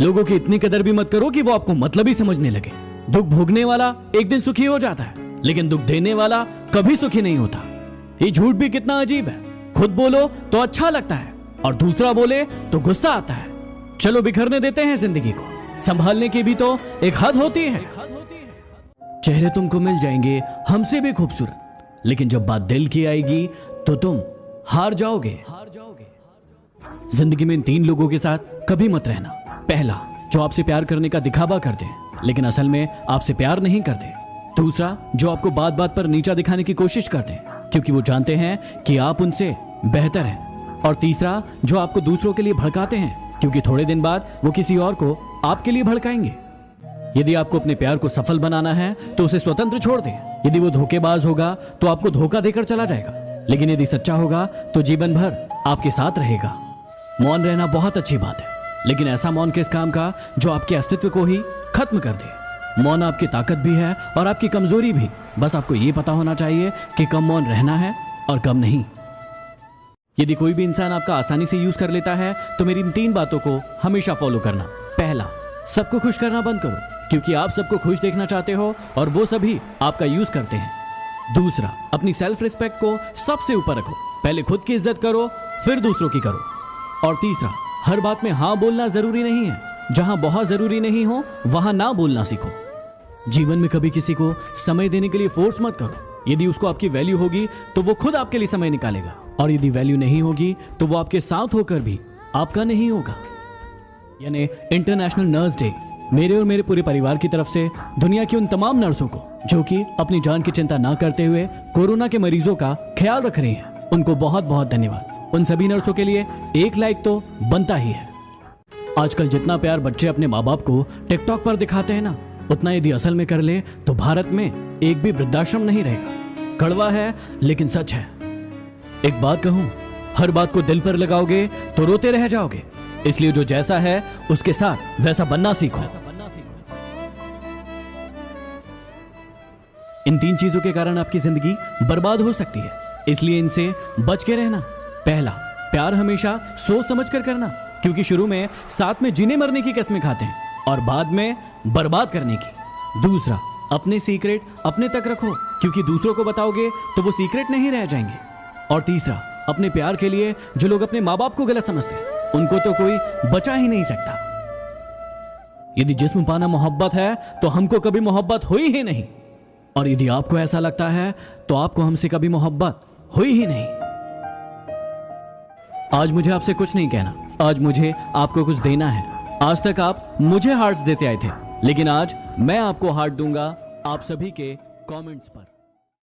लोगों की इतनी कदर भी मत करो कि वो आपको मतलबी समझने लगे। दुख भोगने वाला एक दिन सुखी हो जाता है, लेकिन दुख देने वाला कभी सुखी नहीं होता। ये झूठ भी कितना अजीब है। खुद बोलो तो अच्छा लगता है और दूसरा बोले तो गुस्सा आता है। चलो बिखरने देते हैं जिंदगी को, संभालने की भी तो एक हद होती है। चेहरे तुमको मिल जाएंगे हमसे भी खूबसूरत, लेकिन जब बात दिल की आएगी तो तुम हार जाओगे। जिंदगी में इन 3 लोगों के साथ कभी मत रहना। पहला, जो आपसे प्यार करने का दिखावा करते हैं लेकिन असल में आपसे प्यार नहीं करते। दूसरा, जो आपको बात बात पर नीचा दिखाने की कोशिश करते हैं क्योंकि वो जानते हैं कि आप उनसे बेहतर हैं। और तीसरा, जो आपको दूसरों के लिए भड़काते हैं क्योंकि थोड़े दिन बाद वो किसी और को आपके लिए भड़काएंगे। यदि आपको अपने प्यार को सफल बनाना है तो उसे स्वतंत्र छोड़ दें। यदि वो धोखेबाज होगा तो आपको धोखा देकर चला जाएगा, लेकिन यदि सच्चा होगा तो जीवन भर आपके साथ रहेगा। मौन रहना बहुत अच्छी बात है, लेकिन ऐसा मौन किस काम का जो आपके अस्तित्व को ही खत्म कर दे। मौन आपकी ताकत भी है और आपकी कमजोरी भी। बस आपको यह पता होना चाहिए कि कब मौन रहना है और कब नहीं। यदि कोई भी इंसान आपका आसानी से यूज कर लेता है तो मेरी इन 3 बातों को हमेशा फॉलो करना। पहला, सबको खुश करना बंद करो क्योंकि आप सबको खुश देखना चाहते हो और वो सभी आपका यूज करते हैं। दूसरा, अपनी सेल्फ रिस्पेक्ट को सबसे ऊपर रखो। पहले खुद की इज्जत करो, फिर दूसरों की करो। और तीसरा, हर बात में हाँ बोलना जरूरी नहीं है। जहां बहुत जरूरी नहीं हो वहां ना बोलना सीखो। जीवन में कभी किसी को समय देने के लिए फोर्स मत करो। यदि उसको आपकी वैल्यू होगी तो वो खुद आपके लिए समय निकालेगा, और यदि वैल्यू नहीं होगी तो वो आपके साथ होकर भी आपका नहीं होगा। यानी इंटरनेशनल नर्स डे मेरे और मेरे पूरे परिवार की तरफ से दुनिया की उन तमाम नर्सों को जो कि अपनी जान की चिंता ना करते हुए कोरोना के मरीजों का ख्याल रख रही हैं, उनको बहुत बहुत धन्यवाद। उन सभी नर्सों के लिए एक लाइक तो बनता ही है। आजकल जितना प्यार बच्चे अपने माँ बाप को टिकटॉक पर दिखाते हैं ना, उतना यदि असल में कर ले तो भारत में एक भी वृद्धाश्रम नहीं रहेगा। कड़वा है लेकिन सच है। एक बात कहूं, हर बात को दिल पर लगाओगे तो रोते रह जाओगे। इसलिए जो जैसा है उसके साथ वैसा बनना सीखो। इन 3 चीजों के कारण आपकी जिंदगी बर्बाद हो सकती है, इसलिए इनसे बच के रहना। पहला, प्यार हमेशा सोच समझ कर करना क्योंकि शुरू में साथ में जीने मरने की कस्में खाते हैं और बाद में बर्बाद करने की। दूसरा, अपने सीक्रेट अपने तक रखो क्योंकि दूसरों को बताओगे तो वो सीक्रेट नहीं रह जाएंगे। और तीसरा, अपने प्यार के लिए जो लोग अपने माँ बाप को गलत समझते हैं उनको तो कोई बचा ही नहीं सकता। यदि जिस्म पाना मोहब्बत है तो हमको कभी मोहब्बत हुई ही नहीं, और यदि आपको ऐसा लगता है तो आपको हमसे कभी मोहब्बत हुई ही नहीं। आज मुझे आपसे कुछ नहीं कहना, आज मुझे आपको कुछ देना है। आज तक आप मुझे हार्ट्स देते आए थे, लेकिन आज मैं आपको हार्ट दूंगा आप सभी के कमेंट्स पर।